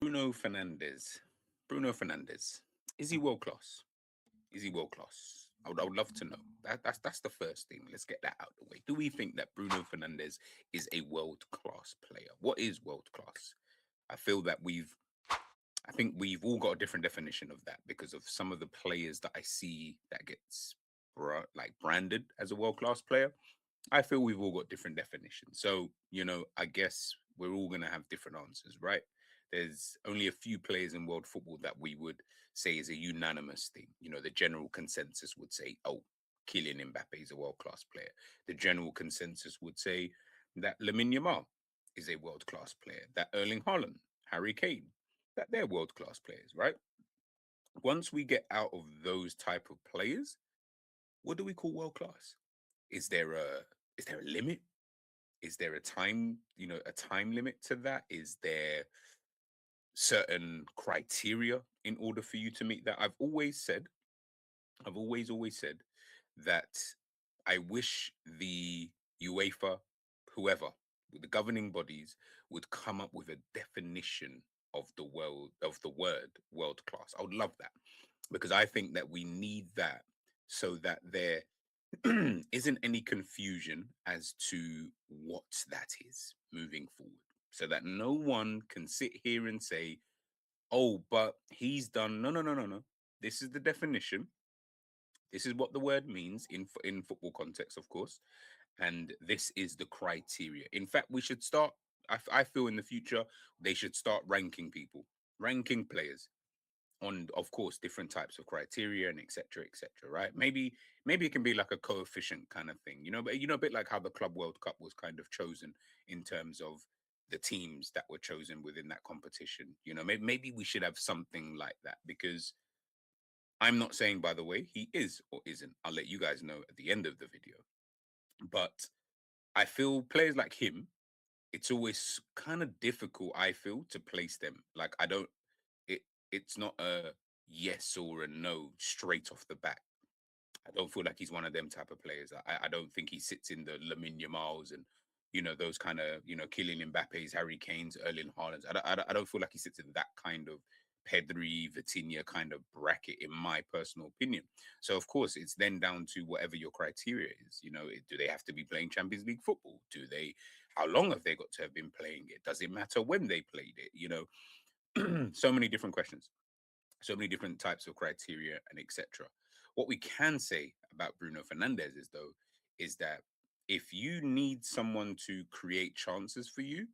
Bruno Fernandes. Bruno Fernandes. Is he world class? Is he world class? I would love to know. That's the first thing. Let's get that out of the way. Do we think that Bruno Fernandes is a world class player? What is world class? I feel that I think we've all got a different definition of that because of some of the players that I see that gets like branded as a world class player. I feel we've all got different definitions. So, I guess we're all going to have different answers, right? There's only a few players in world football that we would say is a unanimous thing. The general consensus would say, oh, Kylian Mbappe is a world class player. The general consensus would say that Lamine Yamal is a world class player, that Erling Haaland, Harry Kane, that they're world class players, right? Once we get out of those type of players, what do we call world class? Is there a is there a limit? Is there a time limit to that? Is there certain criteria in order for you to meet that? I've always said that I wish the UEFA, whoever, the governing bodies would come up with a definition of the word world class. I would love that because I think that we need that so that there isn't any confusion as to what that is moving forward. So that no one can sit here and say, oh, but he's done. No, no, no, no, no. This is the definition. This is what the word means in football context, of course, and this is the criteria. In fact, we should start. I feel in the future they should start ranking people, ranking players on, of course, different types of criteria and etc. Right? Maybe it can be like a coefficient kind of thing, but a bit like how the Club World Cup was kind of chosen in terms of the teams that were chosen within that competition. Maybe we should have something like that because I'm not saying, by the way, he is or isn't. I'll let you guys know at the end of the video. But I feel players like him, it's always kind of difficult, I feel, to place them. Like I don't it's not a yes or a no straight off the bat. I don't feel like he's one of them type of players. I don't think he sits in the Lamine Yamals and those kind of Kylian Mbappe's, Harry Kane's, Erling Haaland's. I don't feel like he sits in that kind of Pedri, Vitinha kind of bracket, in my personal opinion. So of course, it's then down to whatever your criteria is. Do they have to be playing Champions League football? Do they? How long have they got to have been playing it? Does it matter when they played it? So many different questions, so many different types of criteria and etc. What we can say about Bruno Fernandes is that if you need someone to create chances for you,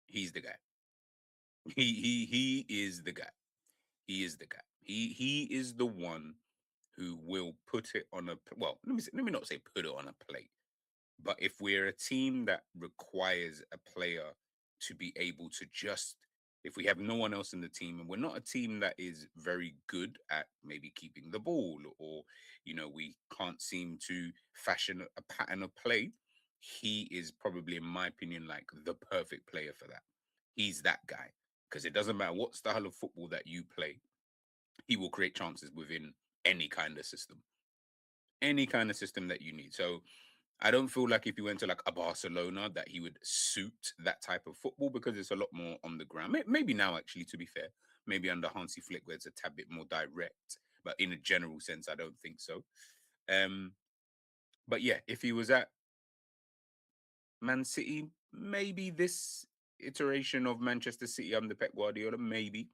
he's the guy. He is the guy. He is the guy. He is the one who will put it on a well. Let me not say put it on a plate, but if we're a team that requires a player to be able to just, if we have no one else in the team and we're not a team that is very good at maybe keeping the ball or, we can't seem to fashion a pattern of play, he is probably, in my opinion, like the perfect player for that. He's that guy because it doesn't matter what style of football that you play, he will create chances within any kind of system, any kind of system that you need. So I don't feel like if you went to like a Barcelona that he would suit that type of football because it's a lot more on the ground. Maybe now, actually, to be fair, maybe under Hansi Flick where it's a tad bit more direct. But in a general sense, I don't think so. Um, but yeah, if he was at Man City, maybe this iteration of Manchester City under Pep Guardiola, maybe.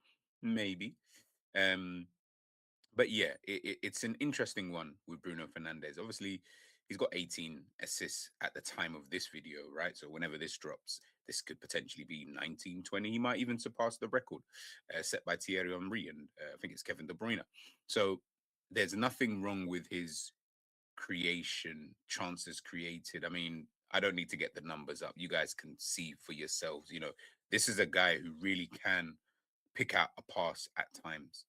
Um, but yeah, it's an interesting one with Bruno Fernandes. Obviously, he's got 18 assists at the time of this video, right? So whenever this drops, this could potentially be 19, 20. He might even surpass the record set by Thierry Henry and I think it's Kevin De Bruyne. So there's nothing wrong with his creation, chances created. I mean, I don't need to get the numbers up. You guys can see for yourselves. This is a guy who really can pick out a pass at times.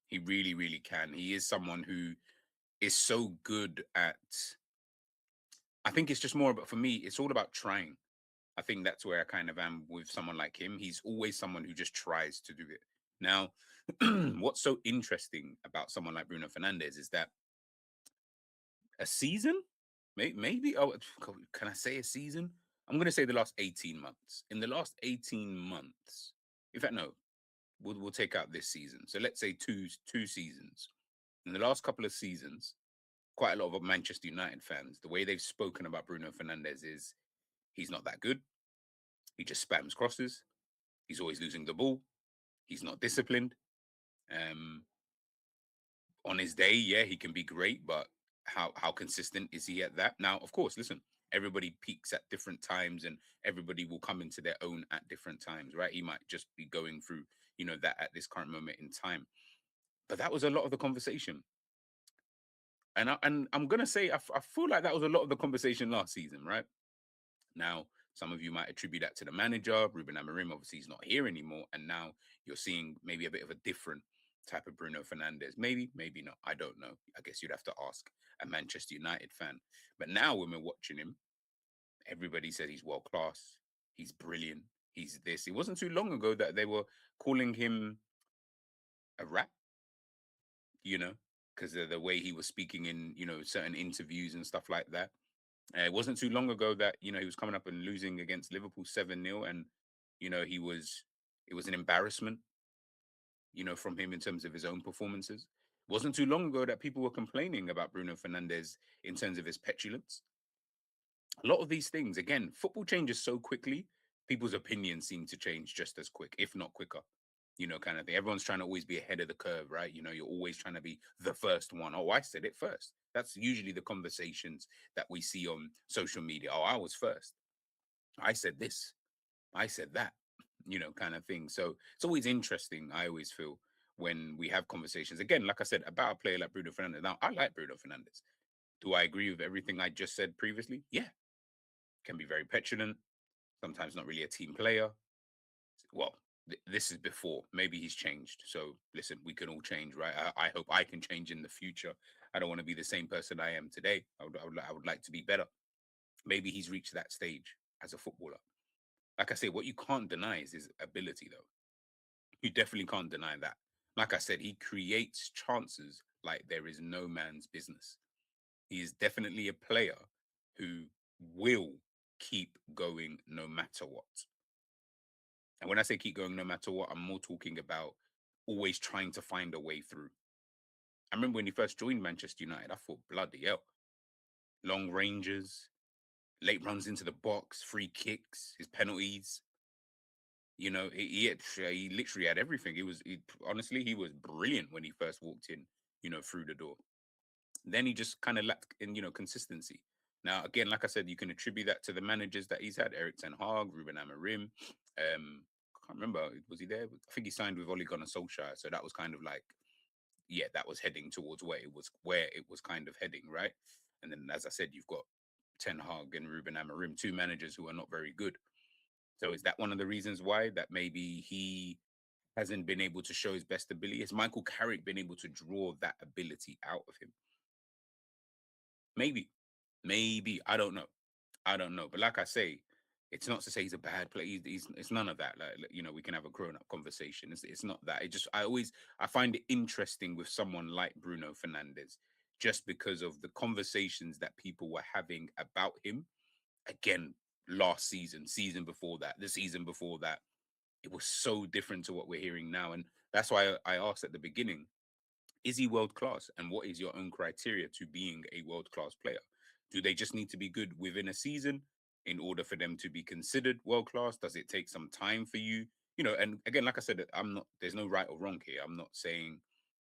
He really, really can. He is someone who is so good at. I think it's just more about, for me, it's all about trying. I think that's where I kind of am with someone like him. He's always someone who just tries to do it. Now, what's so interesting about someone like Bruno Fernandes is that a season, maybe, oh, can I say a season? I'm going to say the last 18 months. In the last 18 months, in fact, no. we'll take out this season. So let's say two seasons. In the last couple of seasons, quite a lot of Manchester United fans, the way they've spoken about Bruno Fernandes is he's not that good. He just spams crosses. He's always losing the ball. He's not disciplined. Um, on his day, yeah, he can be great, but how consistent is he at that? Now, of course, listen, everybody peaks at different times, and everybody will come into their own at different times, right? He might just be going through, that at this current moment in time. But that was a lot of the conversation, and I'm gonna say I feel like that was a lot of the conversation last season, right? Now, some of you might attribute that to the manager, Ruben Amorim. Obviously, he's not here anymore, and now you're seeing maybe a bit of a different type of Bruno Fernandes. Maybe, maybe not. I don't know. I guess you'd have to ask a Manchester United fan. But now, when we're watching him, everybody says he's world class. He's brilliant. He's this. It wasn't too long ago that they were calling him a rat, you know, because of the way he was speaking in, certain interviews and stuff like that. It wasn't too long ago that he was coming up and losing against Liverpool 7-0, and it was an embarrassment, from him in terms of his own performances. It wasn't too long ago that people were complaining about Bruno Fernandes in terms of his petulance. A lot of these things, again, football changes so quickly. People's opinions seem to change just as quick, if not quicker. Kind of thing. Everyone's trying to always be ahead of the curve, right? You're always trying to be the first one. Oh, I said it first. That's usually the conversations that we see on social media. Oh, I was first. I said this. I said that, kind of thing. So it's always interesting, I always feel, when we have conversations. Again, like I said, about a player like Bruno Fernandes. Now, I like Bruno Fernandes. Do I agree with everything I just said previously? Yeah. Can be very petulant, sometimes not really a team player. Well, this is before. Maybe he's changed. So listen, we can all change, right? I hope I can change in the future. I don't want to be the same person I am today. I would like to be better. Maybe he's reached that stage as a footballer. Like I say, what you can't deny is his ability, though. You definitely can't deny that. Like I said, he creates chances like there is no man's business. He is definitely a player who will keep going no matter what. And when I say keep going no matter what, I'm more talking about always trying to find a way through. I remember when he first joined Manchester United, I thought, bloody hell, long ranges, late runs into the box, free kicks, his penalties. He literally had everything. Honestly, he was brilliant when he first walked in, through the door. Then he just kind of lacked in, consistency. Now, again, like I said, you can attribute that to the managers that he's had: Eric Ten Hag, Ruben Amorim. I can't remember, was he there? I think he signed with Ole Gunnar Solskjaer, so that was kind of like, yeah, that was heading towards where it was kind of heading, right? And then, as I said, you've got Ten Hag and Ruben Amorim, two managers who are not very good. So is that one of the reasons why that maybe he hasn't been able to show his best ability? Has Michael Carrick been able to draw that ability out of him? Maybe, maybe, I don't know. I don't know. But like I say, it's not to say he's a bad player. It's none of that. Like, we can have a grown up conversation. It's not that. I find it interesting with someone like Bruno Fernandes, just because of the conversations that people were having about him. Again, last season, season before that, the season before that, it was so different to what we're hearing now. And that's why I asked at the beginning, is he world class? And what is your own criteria to being a world class player? Do they just need to be good within a season in order for them to be considered world class? Does it take some time for you? And again, like I said, there's no right or wrong here. I'm not saying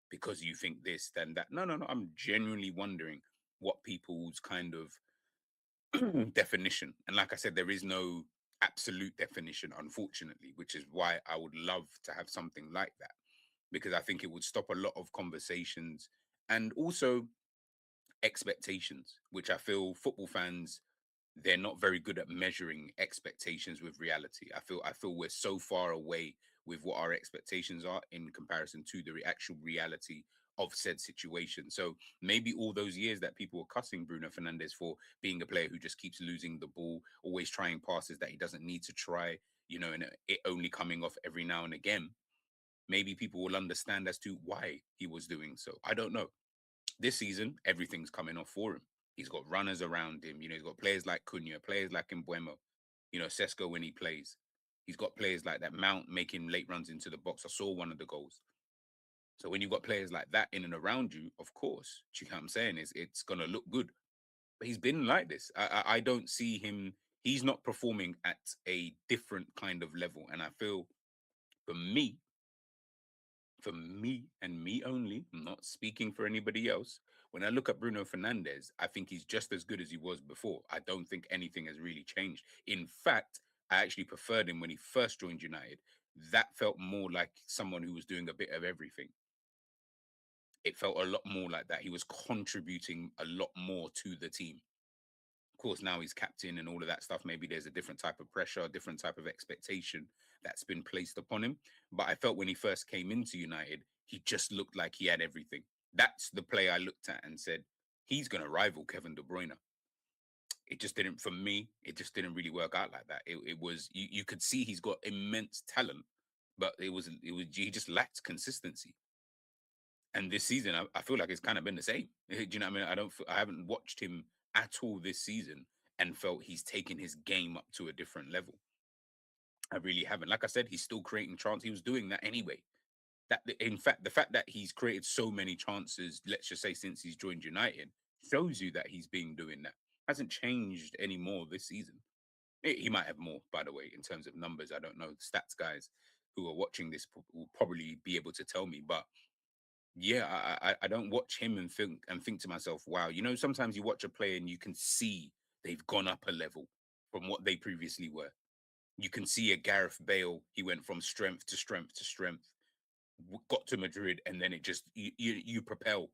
because you think this, then that. No, no, no. I'm genuinely wondering what people's kind of definition. And like I said, there is no absolute definition, unfortunately, which is why I would love to have something like that, because I think it would stop a lot of conversations and also expectations, which I feel football fans, they're not very good at measuring expectations with reality. I feel we're so far away with what our expectations are in comparison to the actual reality of said situation. So maybe all those years that people were cussing Bruno Fernandes for being a player who just keeps losing the ball, always trying passes that he doesn't need to try, and it only coming off every now and again, maybe people will understand as to why he was doing so. I don't know. This season, everything's coming off for him. He's got runners around him. He's got players like Cunha, players like Mbuemo, Sesko when he plays. He's got players like that Mount making late runs into the box. I saw one of the goals. So when you've got players like that in and around you, of course, do you know what I'm saying? Is it's gonna look good. But he's been like this. I don't see him. He's not performing at a different kind of level, and I feel for me, and me only, I'm not speaking for anybody else. When I look at Bruno Fernandes, I think he's just as good as he was before. I don't think anything has really changed. In fact, I actually preferred him when he first joined United. That felt more like someone who was doing a bit of everything. It felt a lot more like that. He was contributing a lot more to the team. Of course, now he's captain and all of that stuff. Maybe there's a different type of pressure, a different type of expectation that's been placed upon him. But I felt when he first came into United, he just looked like he had everything. That's the play I looked at and said, he's going to rival Kevin De Bruyne. It just didn't, for me, it just didn't really work out like that. It was, you could see he's got immense talent, but he just lacked consistency. And this season, I feel like it's kind of been the same. Do you know what I mean? I haven't watched him at all this season and felt he's taken his game up to a different level. I really haven't. Like I said, he's still creating chances. He was doing that anyway. In fact, the fact that he's created so many chances, let's just say since he's joined United, shows you that he's been doing that. Hasn't changed any more this season. He might have more, by the way, in terms of numbers. I don't know. Stats guys who are watching this will probably be able to tell me, but yeah, I don't watch him and think to myself, wow, sometimes you watch a player and you can see they've gone up a level from what they previously were. You can see a Gareth Bale, he went from strength to strength to strength, got to Madrid, and then it just you propel.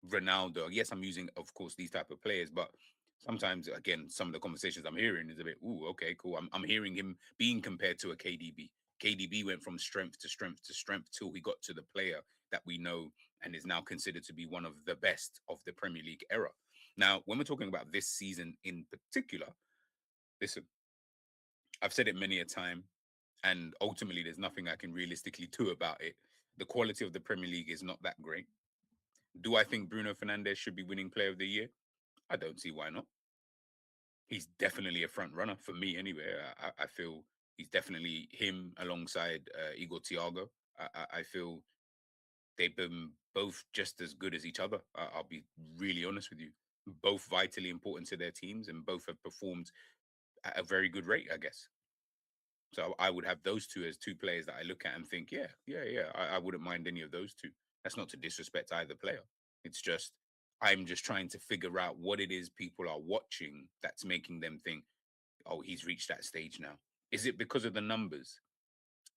Ronaldo. Yes, I'm using, of course, these type of players, but sometimes, again, some of the conversations I'm hearing is a bit, ooh, okay, cool. I'm hearing him being compared to a KDB. KDB went from strength to strength to strength till he got to the player that we know and is now considered to be one of the best of the Premier League era. Now, when we're talking about this season in particular, listen, I've said it many a time, and ultimately, there's nothing I can realistically do about it. The quality of the Premier League is not that great. Do I think Bruno Fernandes should be winning Player of the Year? I don't see why not. He's definitely a front runner for me anyway. I feel he's definitely him alongside Igor Thiago. I feel they've been both just as good as each other. I'll be really honest with you. Both vitally important to their teams and both have performed at a very good rate, I guess. So I would have those two as two players that I look at and think, yeah, yeah, yeah, I wouldn't mind any of those two. That's not to disrespect either player. It's just I'm just trying to figure out what it is people are watching that's making them think, oh, he's reached that stage now. Is it because of the numbers?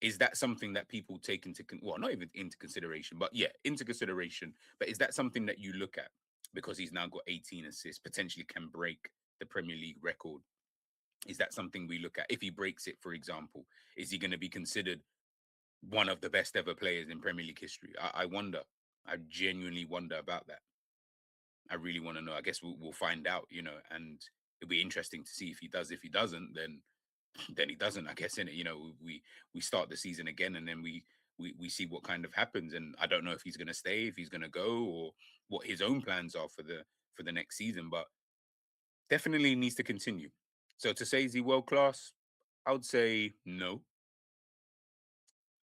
Is that something that people take well, not even into consideration, but yeah, into consideration. But is that something that you look at because he's now got 18 assists, potentially can break the Premier League record? Is that something we look at? If he breaks it, for example, is he going to be considered one of the best ever players in Premier League history? I wonder. I genuinely wonder about that. I really want to know. I guess we'll find out, and it'll be interesting to see if he does. If he doesn't, then he doesn't. I guess in it, we start the season again, and then we see what kind of happens. And I don't know if he's going to stay, if he's going to go, or what his own plans are for the next season. But definitely needs to continue. So to say is he world class, I would say no.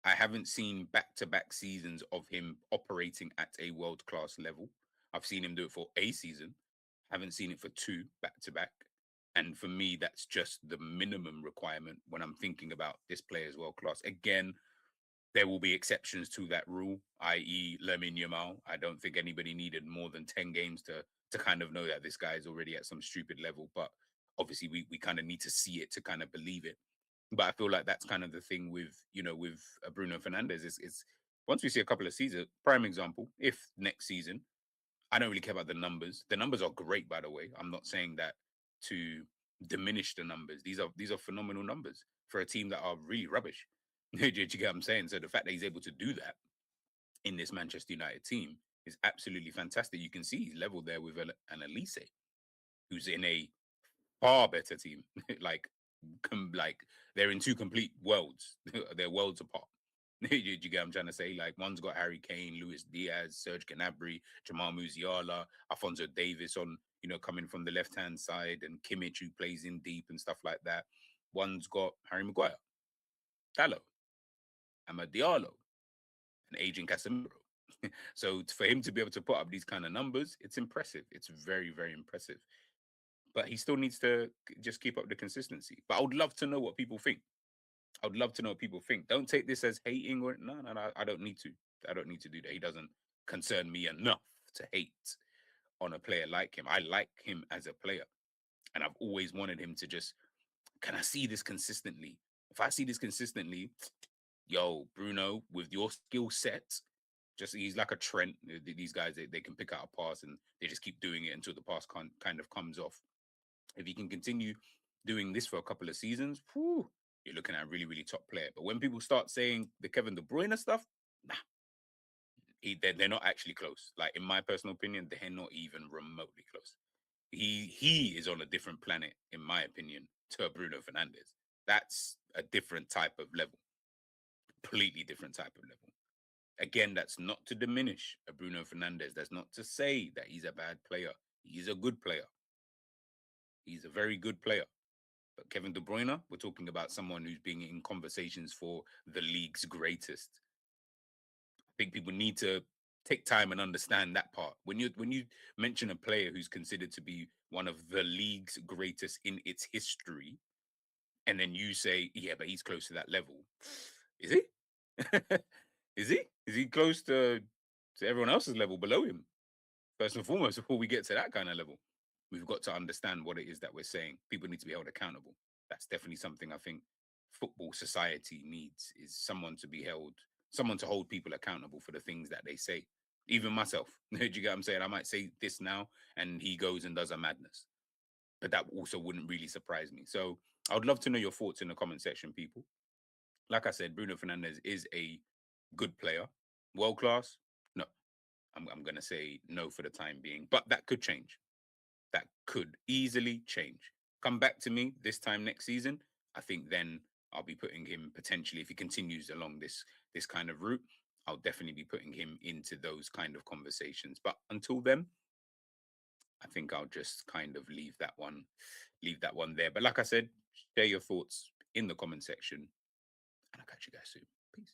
I haven't seen back-to-back seasons of him operating at a world-class level. I've seen him do it for a season. Haven't seen it for two back-to-back. And for me, that's just the minimum requirement when I'm thinking about this player as world-class. Again, there will be exceptions to that rule, i.e. Lamine Yamal. I don't think anybody needed more than 10 games to kind of know that this guy is already at some stupid level. But obviously, we kind of need to see it to kind of believe it. But I feel like that's kind of the thing with Bruno Fernandes is once we see a couple of seasons, prime example, if next season, I don't really care about the numbers. The numbers are great, by the way. I'm not saying that to diminish the numbers. These are phenomenal numbers for a team that are really rubbish. Do you get what I'm saying? So the fact that he's able to do that in this Manchester United team is absolutely fantastic. You can see he's level there with an Elise, who's in a far better team. like they're in two complete worlds. They're worlds apart. You get what I'm trying to say? Like one's got Harry Kane, Luis Diaz, Serge Gnabry, Jamal Musiala, Alfonso Davis on, coming from the left hand side, and Kimmich who plays in deep and stuff like that. One's got Harry Maguire. Dallo, Amad Diallo, and aging Casemiro. So for him to be able to put up these kind of numbers, it's impressive. It's very, very impressive. But he still needs to just keep up the consistency. But I would love to know what people think. I would love to know what people think. Don't take this as hating or no, no, no. I don't need to. I don't need to do that. He doesn't concern me enough to hate on a player like him. I like him as a player, and I've always wanted him to just. Can I see this consistently? If I see this consistently, yo, Bruno, with your skill set, just he's like a Trent. These guys, they can pick out a pass and they just keep doing it until the pass kind of comes off. If he can continue doing this for a couple of seasons, whew, you're looking at a really, really top player. But when people start saying the Kevin De Bruyne stuff, nah, they're not actually close. Like in my personal opinion, they're not even remotely close. He is on a different planet, in my opinion, to Bruno Fernandes. That's a different type of level, completely different type of level. Again, that's not to diminish a Bruno Fernandes. That's not to say that he's a bad player. He's a good player. He's a very good player. But Kevin De Bruyne, we're talking about someone who's being in conversations for the league's greatest. I think people need to take time and understand that part. When you mention a player who's considered to be one of the league's greatest in its history, and then you say, yeah, but he's close to that level. Is he? Is he? Is he close to everyone else's level below him? First and foremost, before we get to that kind of level, we've got to understand what it is that we're saying. People need to be held accountable. That's definitely something I think football society needs is someone to hold people accountable for the things that they say. Even myself. Do you get what I'm saying? I might say this now and he goes and does a madness. But that also wouldn't really surprise me. So I would love to know your thoughts in the comment section, people. Like I said, Bruno Fernandes is a good player. World class? No. I'm going to say no for the time being, but that could change. That could easily change. Come back to me this time next season. I think then I'll be putting him potentially, if he continues along this kind of route, I'll definitely be putting him into those kind of conversations. But until then, I think I'll just kind of leave that one there. But like I said, share your thoughts in the comment section, and I'll catch you guys soon. Peace.